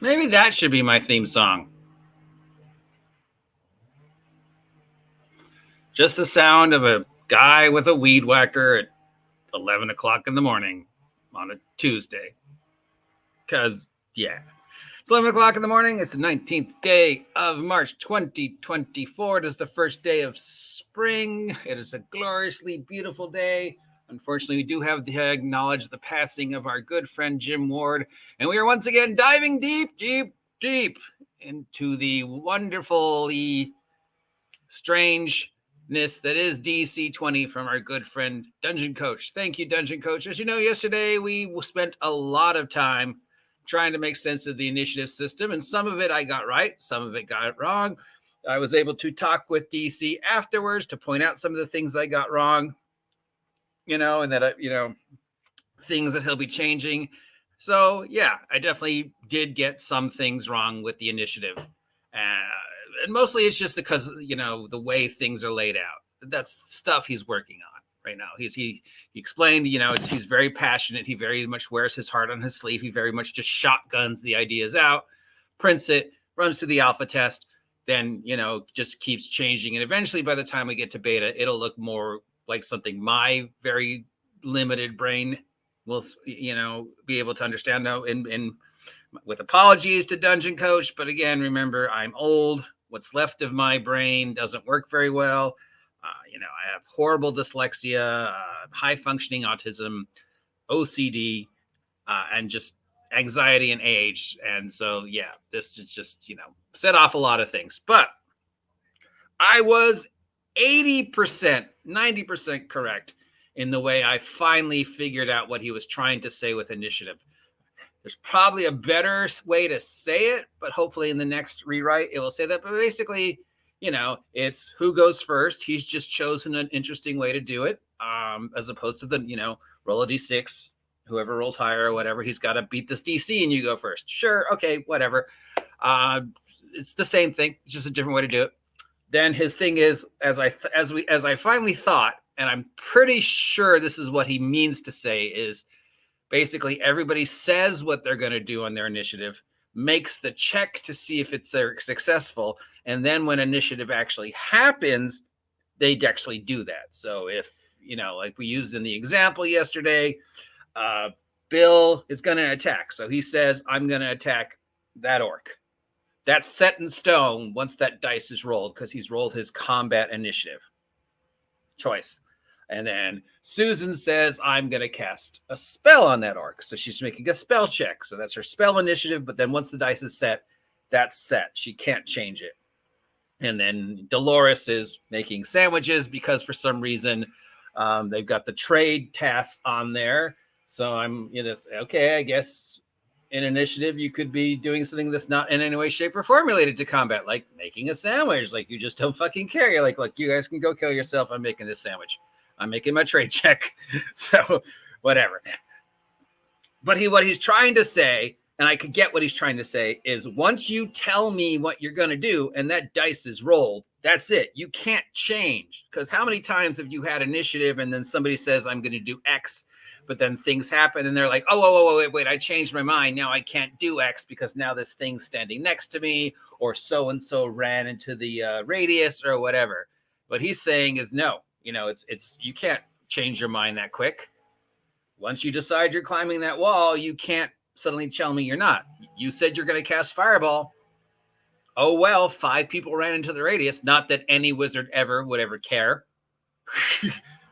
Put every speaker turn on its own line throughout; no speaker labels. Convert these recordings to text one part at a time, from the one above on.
Maybe that should be my theme song. Just the sound of a guy with a weed whacker at 11 o'clock in the morning on a Tuesday. Because, yeah. It's 11 o'clock in the morning. It's the 19th day of March 2024. It is the first day of spring. It is a gloriously beautiful day. Unfortunately, we do have to acknowledge the passing of our good friend Jim Ward. And we are once again diving deep into the wonderfully strangeness that is DC20 from our good friend Dungeon Coach. Thank you, Dungeon Coach. As you know, yesterday we spent a lot of time trying to make sense of the initiative system, and some of it I got right, some of it got wrong. I was able to talk with DC afterwards to point out some of the things I got wrong, and that, things that he'll be changing. So, yeah, I definitely did get some things wrong with the initiative. And mostly it's just because, the way things are laid out. That's stuff he's working on right now. He explained, he's very passionate. He very much wears his heart on his sleeve. He very much just shotguns the ideas out, prints it, runs through the alpha test, then, just keeps changing. And eventually by the time we get to beta, it'll look more like something my very limited brain will, be able to understand now. And with apologies to Dungeon Coach, but again, remember, I'm old. What's left of my brain doesn't work very well. I have horrible dyslexia, high-functioning autism, OCD, and just anxiety and age. And so, yeah, this is just, set off a lot of things. But I was 80%, 90% correct in the way I finally figured out what he was trying to say with initiative. There's probably a better way to say it, but hopefully in the next rewrite, it will say that. But basically, it's who goes first. He's just chosen an interesting way to do it, as opposed to the, roll a D6, whoever rolls higher or whatever, he's got to beat this DC and you go first. Sure. Okay, whatever. It's the same thing. It's just a different way to do it. Then his thing is, as I finally thought, and I'm pretty sure this is what he means to say, is basically everybody says what they're going to do on their initiative, makes the check to see if it's successful, and then when initiative actually happens, they actually do that. So if, like we used in the example yesterday, Bill is going to attack. So he says, I'm going to attack that orc. That's set in stone once that dice is rolled, because he's rolled his combat initiative choice. And then Susan says, I'm going to cast a spell on that orc. So she's making a spell check. So that's her spell initiative. But then once the dice is set, that's set. She can't change it. And then Dolores is making sandwiches because for some reason they've got the trade tasks on there. So I'm, okay, I guess in initiative, you could be doing something that's not in any way, shape, or form related to combat, like making a sandwich. Like you just don't fucking care. You're like, look, you guys can go kill yourself. I'm making this sandwich. I'm making my trade check. So whatever. But what he's trying to say, and I could get what he's trying to say, is once you tell me what you're going to do and that dice is rolled, that's it. You can't change. Because how many times have you had initiative and then somebody says, I'm going to do X, but then things happen and they're like, oh, wait, I changed my mind. Now I can't do X because now this thing's standing next to me, or so-and-so ran into the radius or whatever. What he's saying is no. It's you can't change your mind that quick. Once you decide you're climbing that wall, you can't suddenly tell me you're not. You said you're going to cast Fireball. Oh, well, 5 people ran into the radius. Not that any wizard ever would ever care.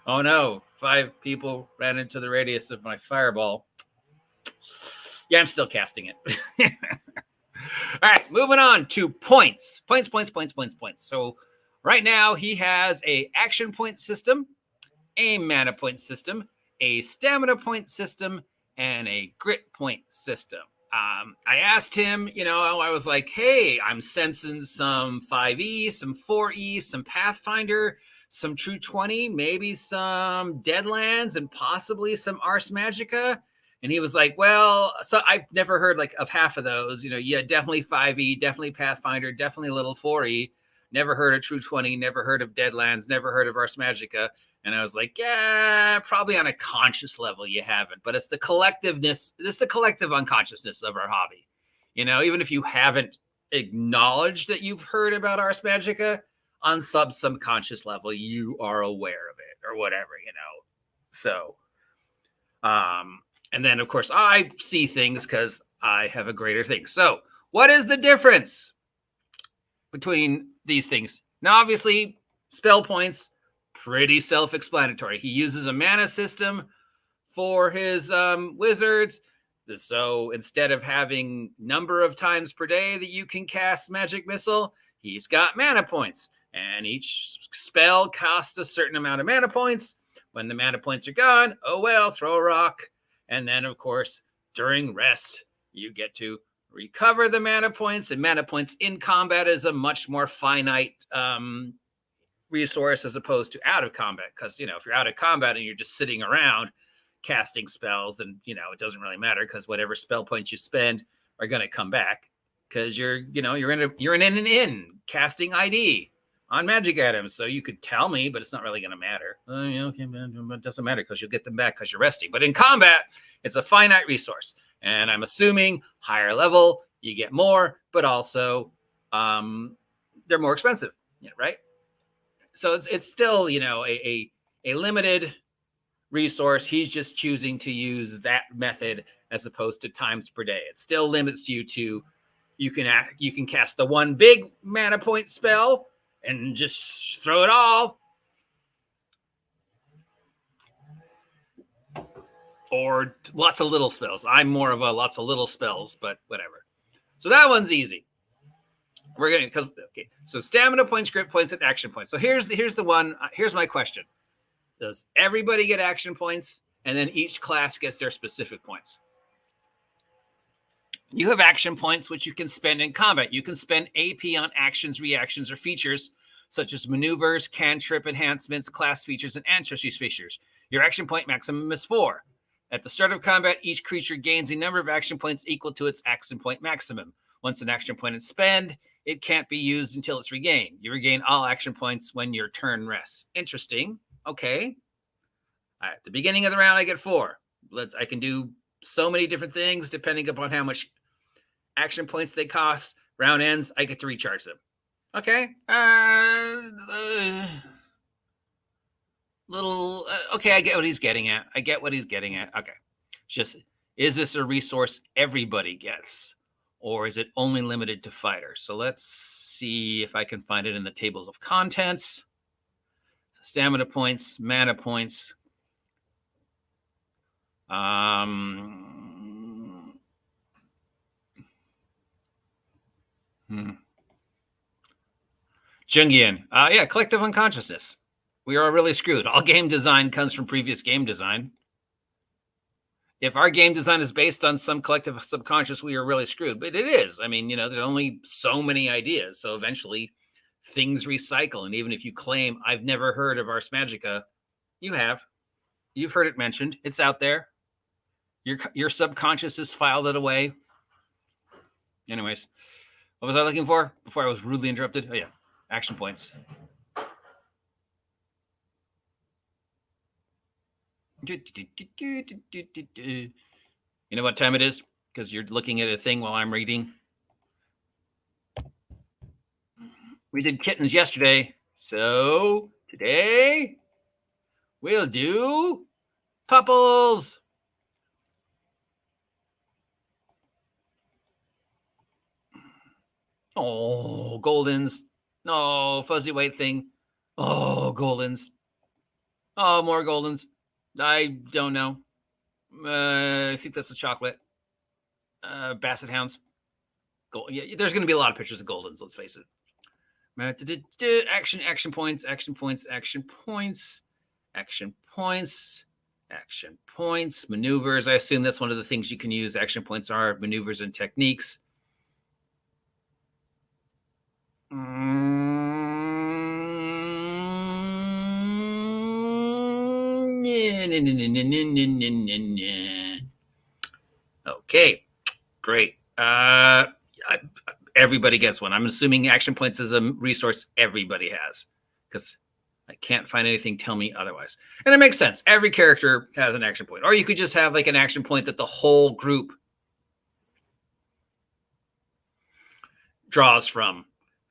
Oh, no, 5 people ran into the radius of my Fireball. Yeah, I'm still casting it. All right, moving on to points. Points. So right now, he has a action point system, a mana point system, a stamina point system, and a grit point system. I asked him, I was like, hey, I'm sensing some 5e, some 4e, some Pathfinder, some True 20, maybe some Deadlands, and possibly some Ars Magica. And he was like, well, so I've never heard of half of those. Definitely 5e, definitely Pathfinder, definitely a little 4e. Never heard of True 20, never heard of Deadlands, never heard of Ars Magica. And I was like, yeah, probably on a conscious level you haven't. But it's the collective unconsciousness of our hobby. You know, even if you haven't acknowledged that you've heard about Ars Magica, on subconscious level, you are aware of it or whatever, you know. So, and then of course I see things because I have a greater thing. So what is the difference between these things? Now, obviously, spell points, pretty self-explanatory. He uses a mana system for his wizards. So instead of having number of times per day that you can cast Magic Missile, he's got mana points. And each spell costs a certain amount of mana points. When the mana points are gone, oh well, throw a rock. And then, of course, during rest, you get to recover the mana points. And mana points in combat is a much more finite resource as opposed to out of combat. Because, you know, if you're out of combat and you're just sitting around casting spells, then, you know, it doesn't really matter because whatever spell points you spend are going to come back because you're in an inn casting ID on magic items. So you could tell me, but it's not really going to matter. Okay, it doesn't matter because you'll get them back because you're resting. But in combat, it's a finite resource. And I'm assuming higher level, you get more, but also they're more expensive, right? So it's still, you know, a limited resource. He's just choosing to use that method as opposed to times per day. It still limits you to, you can cast the one big mana point spell and just throw it all, or lots of little spells. I'm more of a lots of little spells, but whatever. So that one's easy. We're going to, okay. So stamina points, grit points, and action points. So here's the one. Here's my question. Does everybody get action points? And then each class gets their specific points. You have action points, which you can spend in combat. You can spend AP on actions, reactions, or features, such as maneuvers, cantrip enhancements, class features, and ancestry features. Your action point maximum is 4. At the start of combat, each creature gains a number of action points equal to its action point maximum. Once an action point is spent, it can't be used until it's regained. You regain all action points when your turn rests. Interesting. Okay. At the beginning of the round, I get 4. I can do so many different things depending upon how much action points they cost. Round ends, I get to recharge them. Okay. Okay, I get what he's getting at. Okay. Just, is this a resource everybody gets? Or is it only limited to fighters? So let's see if I can find it in the tables of contents. Stamina points, mana points. Jungian. Yeah, collective unconsciousness. We are really screwed. All game design comes from previous game design. If our game design is based on some collective subconscious, we are really screwed. But it is. I mean, you know, there's only so many ideas. So eventually things recycle. And even if you claim, I've never heard of Ars Magica, you have. You've heard it mentioned. It's out there. Your subconscious has filed it away. Anyways, what was I looking for before I was rudely interrupted? Oh, yeah. Action points. You know what time it is? Because you're looking at a thing while I'm reading. We did kittens yesterday. So today we'll do pupples. Oh, Goldens. No, fuzzy white thing. Oh, Goldens. Oh, more Goldens. I don't know. I think that's a chocolate. Basset hounds. Yeah, there's going to be a lot of pictures of Goldens, let's face it. Action points. Maneuvers. I assume that's one of the things you can use. Action points are maneuvers and techniques. Okay, great. Everybody gets one. I'm assuming action points is a resource everybody has, because I can't find anything tell me otherwise. And it makes sense. Every character has an action point. Or you could just have like an action point that the whole group draws from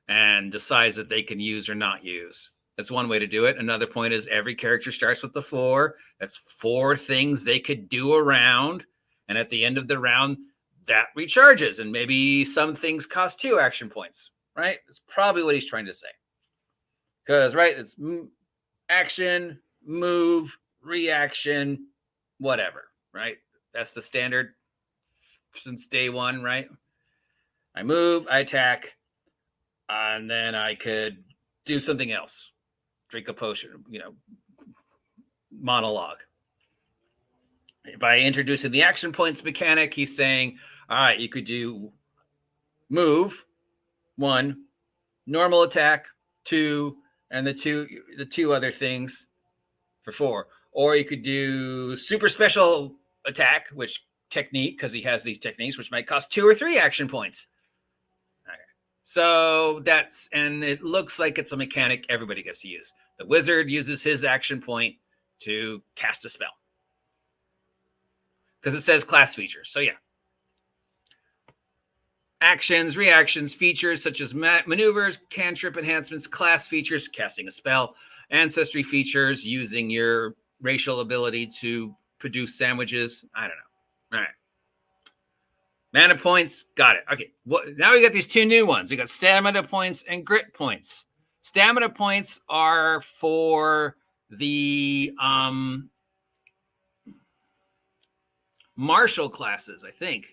and decides that they can use or not use. That's one way to do it. Another point is every character starts with the 4. That's 4 things they could do a round. And at the end of the round, that recharges. And maybe some things cost 2 action points, right? That's probably what he's trying to say. Because, right, it's action, move, reaction, whatever, right? That's the standard since day one, right? I move, I attack, and then I could do something else. Drink a potion, monologue. By introducing the action points mechanic, he's saying, all right, you could do move, 1, normal attack, 2, and the two other things for 4. Or you could do super special attack, which technique, because he has these techniques, which might cost 2 or 3 action points. Okay. So and it looks like it's a mechanic everybody gets to use. The wizard uses his action point to cast a spell. Because it says class features. So yeah. Actions, reactions, features such as maneuvers, cantrip enhancements, class features, casting a spell, ancestry features, using your racial ability to produce sandwiches. I don't know. All right. Mana points. Got it. Okay. Now we got these 2 new ones. We got stamina points and grit points. Stamina points are for the martial classes, I think.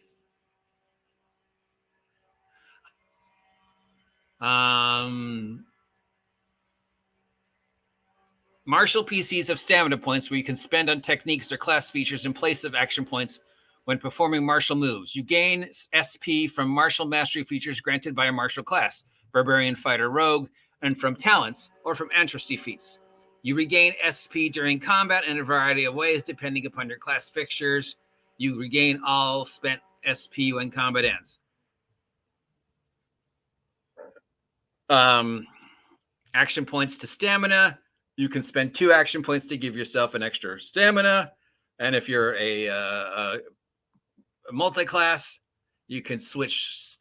Martial PCs have stamina points where you can spend on techniques or class features in place of action points when performing martial moves. You gain SP from martial mastery features granted by a martial class, barbarian, fighter, rogue, and from talents or from ancestry feats. You regain SP during combat in a variety of ways depending upon your class fixtures. You regain all spent SP when combat ends. Action points to stamina. You can spend 2 action points to give yourself an extra stamina. And if you're a multi-class, you can switch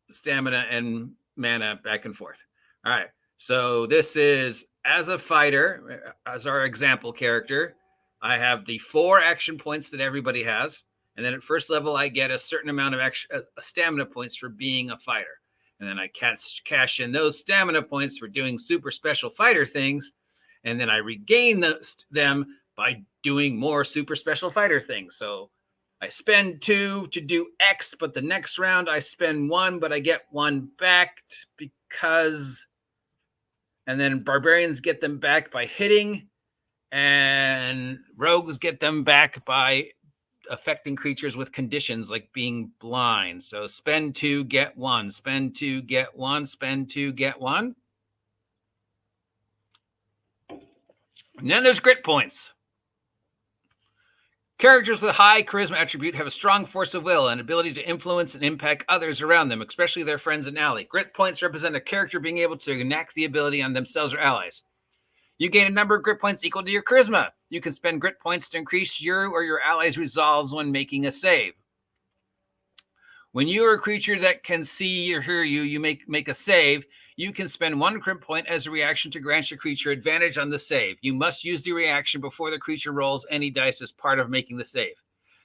stamina and mana back and forth. All right. So this is, as a fighter, as our example character, I have the 4 action points that everybody has. And then at first level, I get a certain amount of stamina points for being a fighter. And then I cash in those stamina points for doing super special fighter things. And then I regain them by doing more super special fighter things. So I spend 2 to do X, but the next round I spend 1, but I get 1 back because... And then barbarians get them back by hitting. And rogues get them back by affecting creatures with conditions like being blind. So spend 2, get 1. Spend 2, get 1. Spend 2, get 1. And then there's grit points. Characters with a high charisma attribute have a strong force of will and ability to influence and impact others around them, especially their friends and allies. Grit points represent a character being able to enact the ability on themselves or allies. You gain a number of grit points equal to your charisma. You can spend grit points to increase your or your allies' resolves when making a save. When you are a creature that can see or hear you, you make a save. You can spend 1 grit point as a reaction to grant your creature advantage on the save. You must use the reaction before the creature rolls any dice as part of making the save.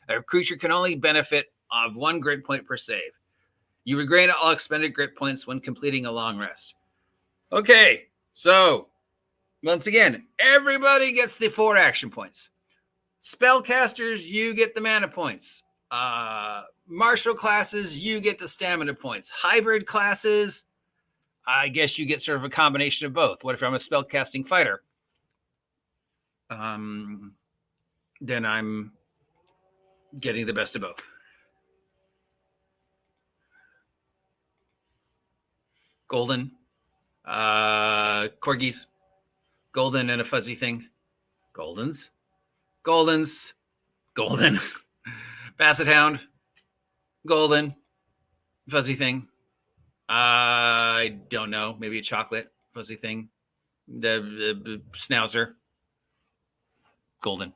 A creature can only benefit of 1 grit point per save. You regain all expended grit points when completing a long rest. Okay, so once again, everybody gets the 4 action points. Spellcasters, you get the mana points. Martial classes, you get the stamina points. Hybrid classes, I guess you get sort of a combination of both. What if I'm a spellcasting fighter? Then I'm getting the best of both. Golden, corgis, golden and a fuzzy thing. Golden, basset hound, golden, fuzzy thing. I don't know. Maybe a chocolate fuzzy thing. The schnauzer, golden.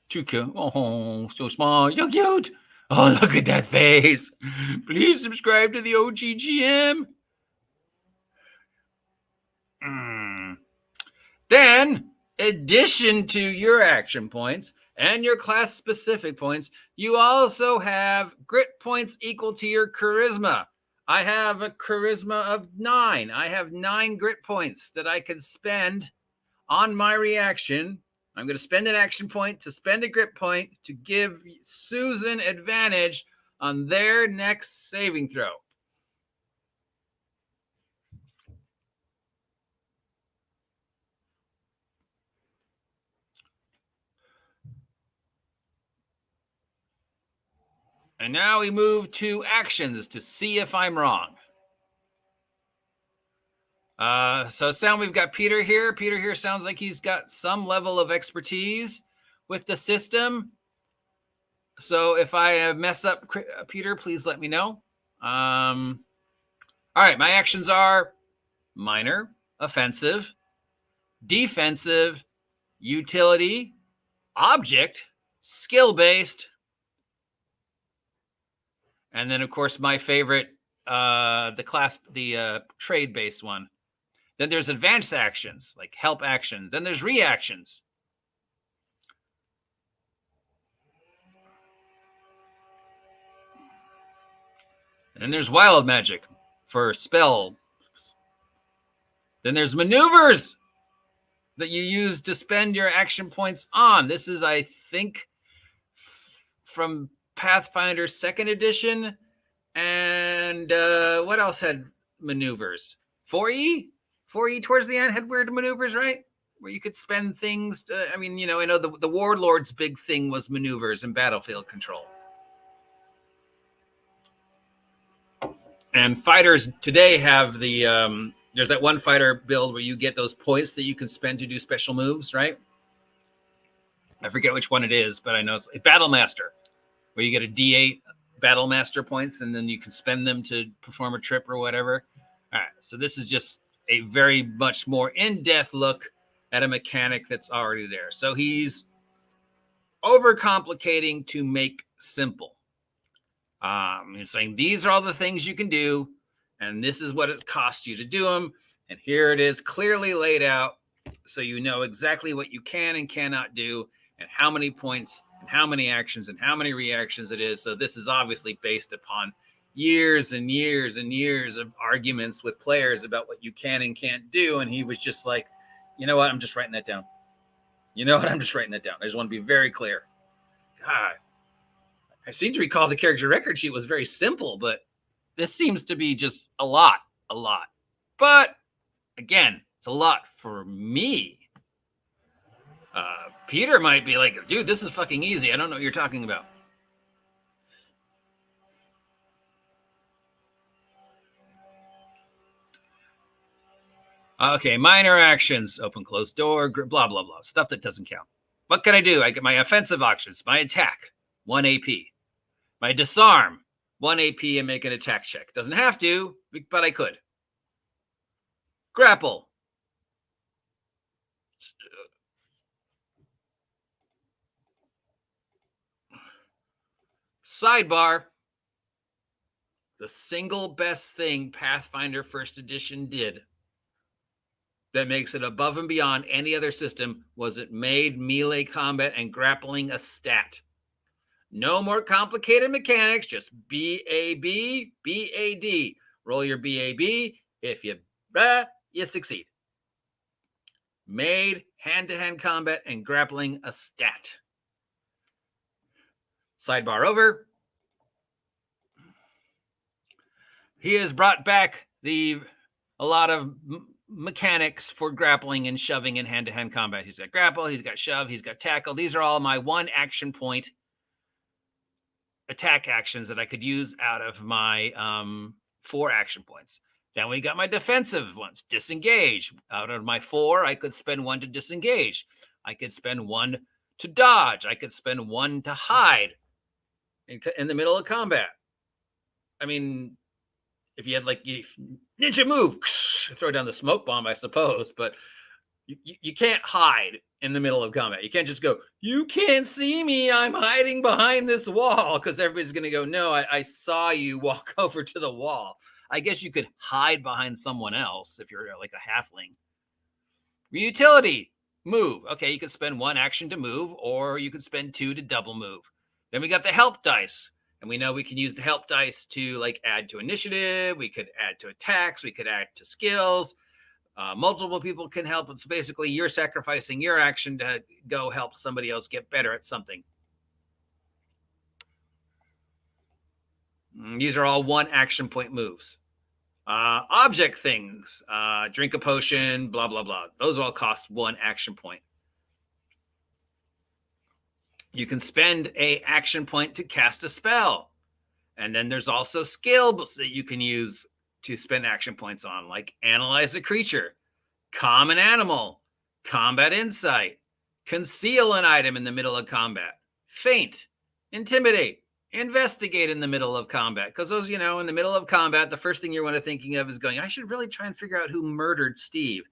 Too cute. Oh, so small. You're cute. Oh, look at that face. Please subscribe to the OGGM. Then, addition to your action points and your class specific points, you also have grit points equal to your charisma. I have a charisma of 9. I have 9 grit points that I can spend on my reaction. I'm going to spend an action point to spend a grit point to give Susan advantage on their next saving throw. And now we move to actions to see if I'm wrong. So sound we've got Peter here. Peter here sounds like he's got some level of expertise with the system. So if I mess up, Peter, please let me know. All right, my actions are minor, offensive, defensive, utility, object, skill-based, and then of course my favorite, the trade-based one. Then there's advanced actions, like help actions. Then there's reactions. And then there's wild magic for spells. Then there's maneuvers that you use to spend your action points on. This is, I think, from Pathfinder 2nd edition. And what else had maneuvers? 4E? 4E towards the end had weird maneuvers, right? Where you could spend things to, I mean, I know the Warlord's big thing was maneuvers and battlefield control. And fighters today have the, there's that one fighter build where you get those points that you can spend to do special moves, right? I forget which one it is, but I know it's Battle Master, where you get a D8 Battle Master points, and then you can spend them to perform a trip or whatever. All right, so this is just a very much more in-depth look at a mechanic that's already there. So he's overcomplicating to make simple. He's saying these are all the things you can do, and this is what it costs you to do them. And here it is clearly laid out, so you know exactly what you can and cannot do, and how many points, and how many actions, and how many reactions it is. So this is obviously based upon years and years and years of arguments with players about what you can and can't do. And he was just like, you know what? I'm just writing that down. You know what? I'm just writing that down. I just want to be very clear. God, I seem to recall the character record sheet was very simple, but this seems to be just a lot. But again, it's a lot for me. Peter might be like, dude, this is fucking easy. I don't know what you're talking about. Okay, minor actions, open, close door, blah, blah, blah. Stuff that doesn't count. What can I do? I get my offensive actions, my attack, 1 AP. My disarm, 1 AP and make an attack check. Doesn't have to, but I could. Grapple. Sidebar. The single best thing Pathfinder 1st edition did that makes it above and beyond any other system was it made melee combat and grappling a stat. No more complicated mechanics, just BAB, BAD. Roll your BAB. If you succeed. Made hand-to-hand combat and grappling a stat. Sidebar over. He has brought back a lot of mechanics for grappling and shoving in hand-to-hand combat. He's got grapple, he's got shove, he's got tackle. These are all my 1 action point attack actions that I could use out of my 4 action points. Then we got my defensive ones. Disengage. Out of my 4, I could spend 1 to disengage. I could spend 1 to dodge. I could spend 1 to hide in the middle of combat. I mean, if you had like ninja move, throw down the smoke bomb, I suppose, but you can't hide in the middle of combat. You can't just go, you can't see me, I'm hiding behind this wall, because everybody's going to go, no, I saw you walk over to the wall. I guess you could hide behind someone else if you're like a halfling. Utility, move. Okay, you can spend 1 action to move, or you can spend 2 to double move. Then we got the help dice, and we know we can use the help dice to like add to initiative. We could add to attacks. We could add to skills. Multiple people can help. It's basically you're sacrificing your action to go help somebody else get better at something. These are all 1 action point moves. Object things, drink a potion, blah, blah, blah. Those all cost 1 action point. You can spend a action point to cast a spell. And then there's also skills that you can use to spend action points on, like analyze a creature, calm an animal, combat insight, conceal an item in the middle of combat, feint, intimidate, investigate in the middle of combat. Because those, in the middle of combat, the first thing you're thinking of is going, I should really try and figure out who murdered Steve.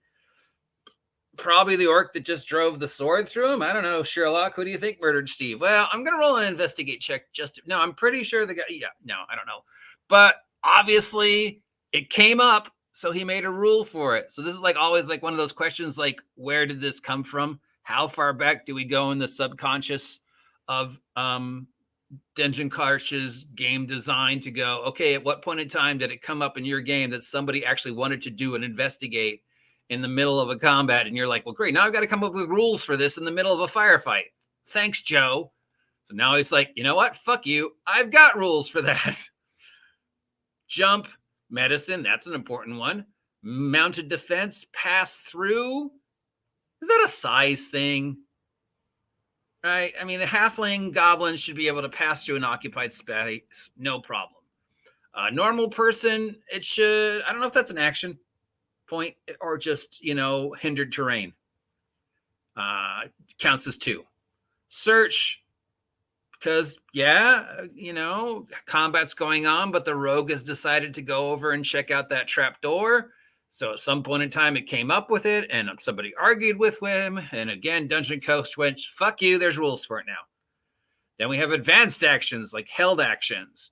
Probably the orc that just drove the sword through him. I don't know, Sherlock, who do you think murdered Steve? Well, I'm going to roll an investigate check no, I'm pretty sure the guy, I don't know. But obviously it came up, so he made a rule for it. So this is like always like one of those questions, like, where did this come from? How far back do we go in the subconscious of Dungeon Karch's game design to go, okay, at what point in time did it come up in your game that somebody actually wanted to do an investigate in the middle of a combat? And you're like, well, great, now I've got to come up with rules for this in the middle of a firefight. Thanks, Joe. So now he's like, you know what? Fuck you. I've got rules for that. Jump, medicine, that's an important one. Mounted defense, pass through. Is that a size thing? Right? I mean, a halfling goblin should be able to pass through an occupied space, no problem. A normal person, it should, I don't know if that's an action point or just, hindered terrain. Counts as 2. Search, because, combat's going on, but the rogue has decided to go over and check out that trap door. So at some point in time, it came up with it, and somebody argued with him. And again, Dungeon Coast went, fuck you, there's rules for it now. Then we have advanced actions, like held actions.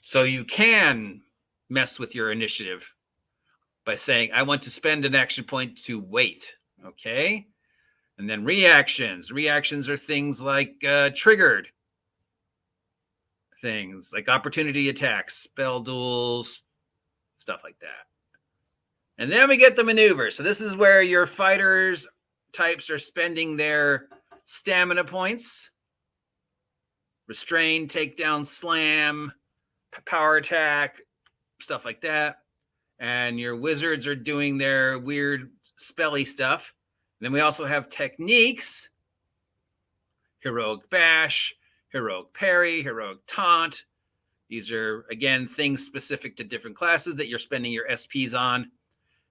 So you can mess with your initiative by saying, I want to spend an action point to wait, okay? And then reactions. Reactions are things like triggered things, like opportunity attacks, spell duels, stuff like that. And then we get the maneuver. So this is where your fighters types are spending their stamina points. Restrain, takedown, slam, power attack, stuff like that. And your wizards are doing their weird spelly stuff. And then we also have techniques. Heroic bash, heroic parry, heroic taunt. These are, again, things specific to different classes that you're spending your SPs on.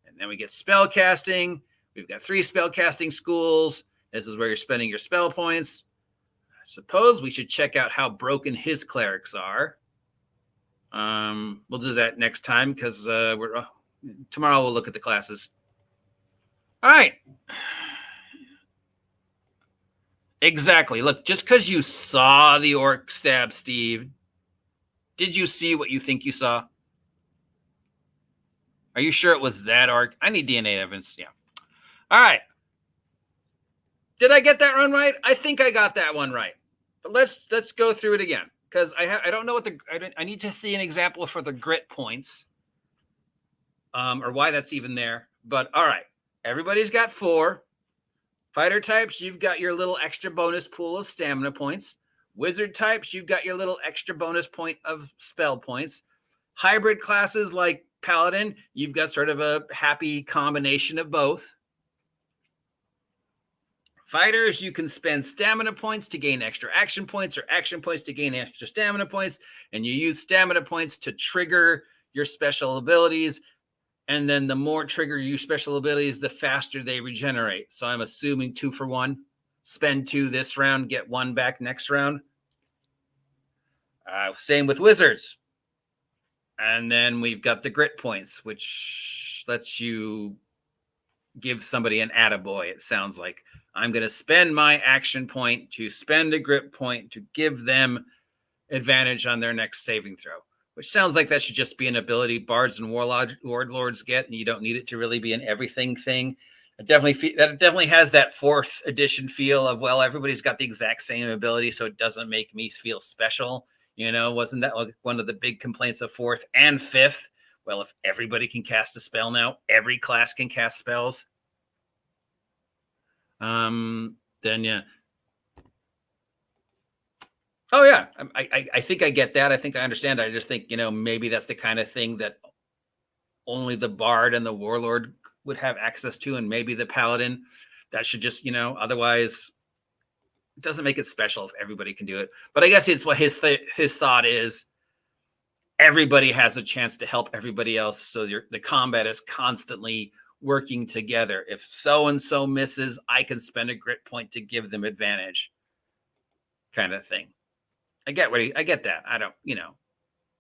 And then we get spell casting. We've got 3 spell casting schools. This is where you're spending your spell points. I suppose we should check out how broken his clerics are. We'll do that next time because tomorrow we'll look at the classes. All right. Exactly. Look, just because you saw the orc stab Steve, did you see what you think you saw? Are you sure it was that orc? I need DNA evidence. Yeah. All right. Did I get that one right? I think I got that one right. But let's go through it again because I don't know what I need to see an example for the grit points, or why that's even there. But all right, everybody's got 4. Fighter types, you've got your little extra bonus pool of stamina points. Wizard types, you've got your little extra bonus point of spell points. Hybrid classes like Paladin, you've got sort of a happy combination of both. Fighters, you can spend stamina points to gain extra action points or action points to gain extra stamina points. And you use stamina points to trigger your special abilities. And then the more trigger your special abilities, the faster they regenerate. So I'm assuming 2 for 1. Spend 2 this round, get 1 back next round. Same with wizards. And then we've got the grit points, which lets you give somebody an attaboy. It sounds like I'm going to spend my action point to spend a grip point to give them advantage on their next saving throw, which sounds like that should just be an ability bards and warlords get, and you don't need it to really be an everything thing. It definitely has that 4th edition feel of, well, everybody's got the exact same ability, so it doesn't make me feel special. Wasn't that like one of the big complaints of 4th and 5th? Well, if everybody can cast a spell now, every class can cast spells. Then yeah. Oh yeah, I think I get that. I think I understand. I just think, maybe that's the kind of thing that only the bard and the warlord would have access to, and maybe the paladin. That should just, otherwise it doesn't make it special if everybody can do it. But I guess it's what his thought is. Everybody has a chance to help everybody else, so the combat is constantly working together. If so-and-so misses, I can spend a grit point to give them advantage, kind of thing. I get that. I don't,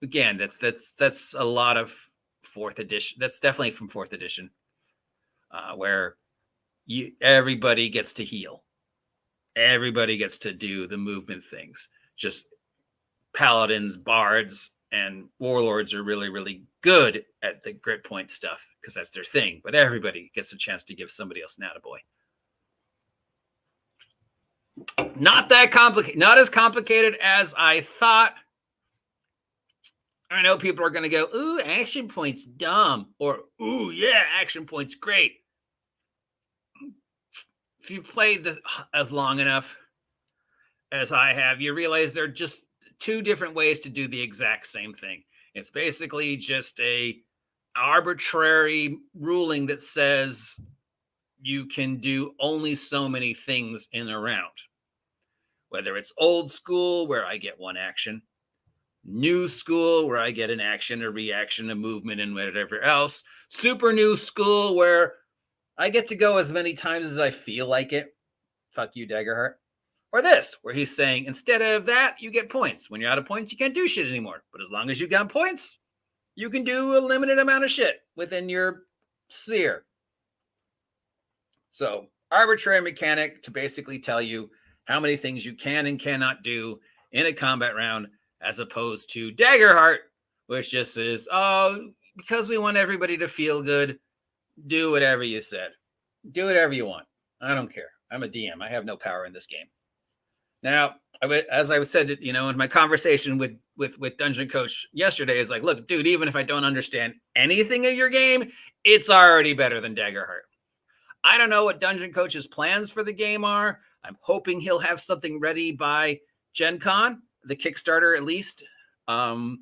again, that's a lot of 4th edition. That's definitely from 4th edition, where everybody gets to heal. Everybody gets to do the movement things. Just paladins, bards, and warlords are really, really good at the grit point stuff because that's their thing. But everybody gets a chance to give somebody else an attaboy. Not that complicated. Not as complicated as I thought. I know people are going to go, ooh, action point's dumb. Or, ooh, yeah, action point's great. If you've played this as long enough as I have, you realize they're just 2 different ways to do the exact same thing. It's basically just a arbitrary ruling that says you can do only so many things in a round. Whether it's old school, where I get 1 action, new school, where I get an action, a reaction, a movement, and whatever else, super new school, where I get to go as many times as I feel like it. Fuck you, Daggerheart. Or this, where he's saying, instead of that, you get points. When you're out of points, you can't do shit anymore. But as long as you got points, you can do a limited amount of shit within your sphere. So, arbitrary mechanic to basically tell you how many things you can and cannot do in a combat round, as opposed to Daggerheart, which just is, oh, because we want everybody to feel good, do whatever you said. Do whatever you want. I don't care. I'm a DM. I have no power in this game. Now, as I said, in my conversation with Dungeon Coach yesterday, is like, look, dude, even if I don't understand anything of your game, it's already better than Daggerheart. I don't know what Dungeon Coach's plans for the game are. I'm hoping he'll have something ready by Gen Con, the Kickstarter at least, and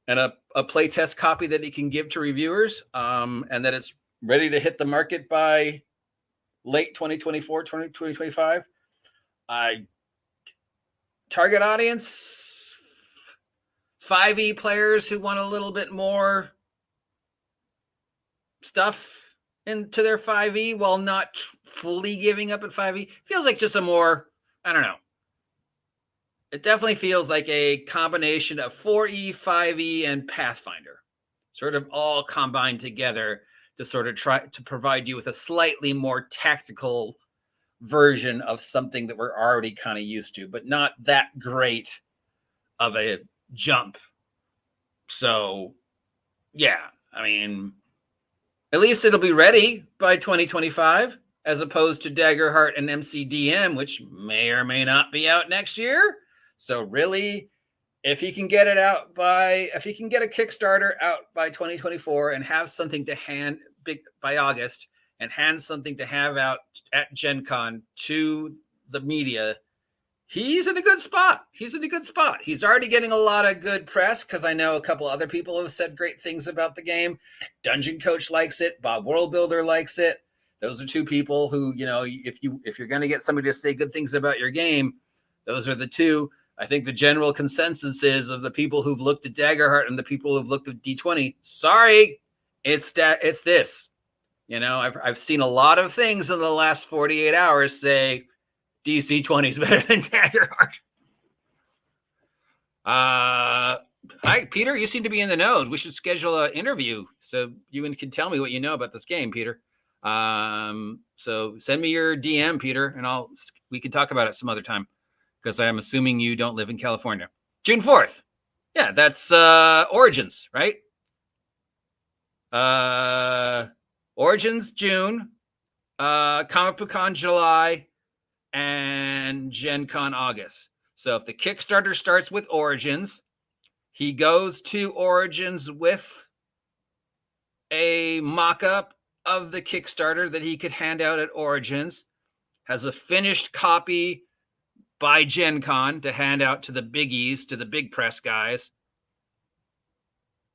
a playtest copy that he can give to reviewers, and that it's ready to hit the market by late 2024, 2025. Target audience, 5e players who want a little bit more stuff into their 5e while not fully giving up at 5e. Feels like just a more, I don't know. It definitely feels like a combination of 4e, 5e, and Pathfinder, sort of all combined together to sort of try to provide you with a slightly more tactical version of something that we're already kind of used to, but not that great of a jump. So, yeah, I mean, at least it'll be ready by 2025, as opposed to Daggerheart and MCDM, which may or may not be out next year. So really, if he can get it out if he can get a Kickstarter out by 2024 and have something to hand by August, and hand something to have out at Gen Con to the media, he's in a good spot. He's already getting a lot of good press, because I know a couple other people have said great things about the game. Dungeon Coach likes it. Bob Worldbuilder likes it. Those are 2 people who, if you're going to get somebody to say good things about your game, those are the 2. I think the general consensus is, of the people who've looked at Daggerheart and the people who've looked at D20, sorry, it's this. I've seen a lot of things in the last 48 hours say DC20 is better than Daggerheart. Hi, Peter. You seem to be in the know. We should schedule an interview so you can tell me what you know about this game, Peter. So send me your DM, Peter, and we can talk about it some other time, because I'm assuming you don't live in California. June 4th. Yeah, that's Origins, right? Origins June, Comic Book Con July, and Gen Con August. So if the Kickstarter starts with Origins, he goes to Origins with a mock-up of the Kickstarter that he could hand out at Origins, has a finished copy by Gen Con to hand out to the biggies, to the big press guys.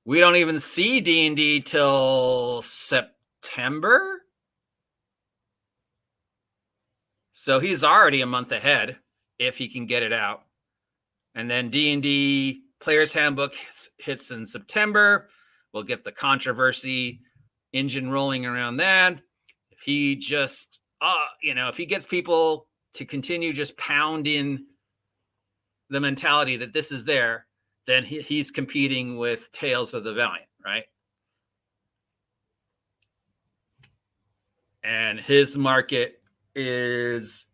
We don't even see D&D till September. So he's already a month ahead if he can get it out. And then D&D Player's Handbook hits in September. We'll get the controversy engine rolling around that. If he just, if he gets people to continue just pounding the mentality that this is there, then he's competing with Tales of the Valiant, right? And his market is,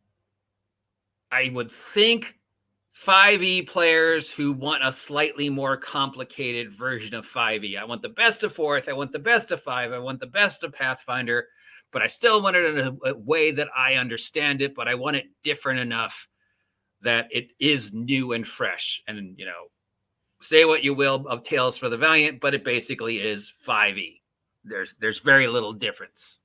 I would think, 5e players who want a slightly more complicated version of 5e. I want the best of 4th. I want the best of 5. I want the best of Pathfinder, but I still want it in a way that I understand it, but I want it different enough that it is new and fresh. And, say what you will of Tales for the Valiant, but it basically is 5e. There's very little difference.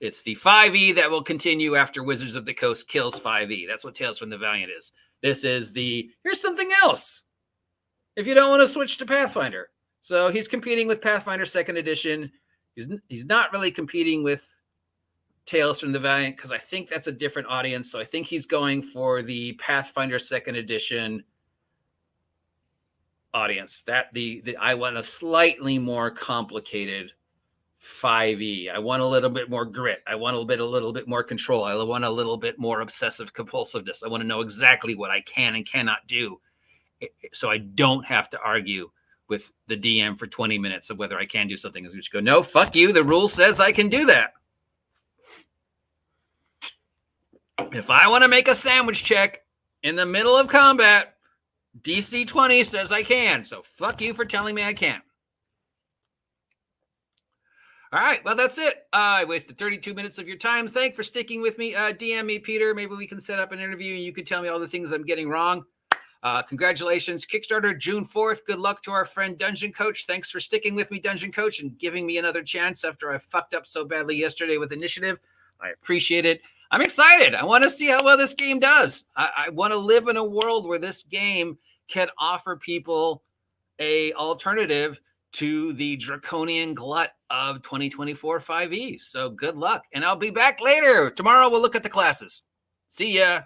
It's the 5e that will continue after Wizards of the Coast kills 5e. That's what Tales from the Valiant is. This is here's something else if you don't want to switch to Pathfinder. So he's competing with Pathfinder 2nd edition. He's not really competing with Tales from the Valiant, because I think that's a different audience. So I think he's going for the Pathfinder 2nd edition audience. I want a slightly more complicated 5e. I want a little bit more grit. I want a little bit more control. I want a little bit more obsessive compulsiveness. I want to know exactly what I can and cannot do, so I don't have to argue with the DM for 20 minutes of whether I can do something. I just go, no, fuck you. The rule says I can do that. If I want to make a sandwich check in the middle of combat, DC20 says I can. So fuck you for telling me I can't. All right, well, that's it. I wasted 32 minutes of your time. Thanks for sticking with me. DM me, Peter. Maybe we can set up an interview and you can tell me all the things I'm getting wrong. Congratulations, Kickstarter, June 4th. Good luck to our friend Dungeon Coach. Thanks for sticking with me, Dungeon Coach, and giving me another chance after I fucked up so badly yesterday with Initiative. I appreciate it. I'm excited. I want to see how well this game does. I want to live in a world where this game can offer people a alternative to the draconian glut of 2024 5e. So good luck. And I'll be back later. Tomorrow we'll look at the classes. See ya.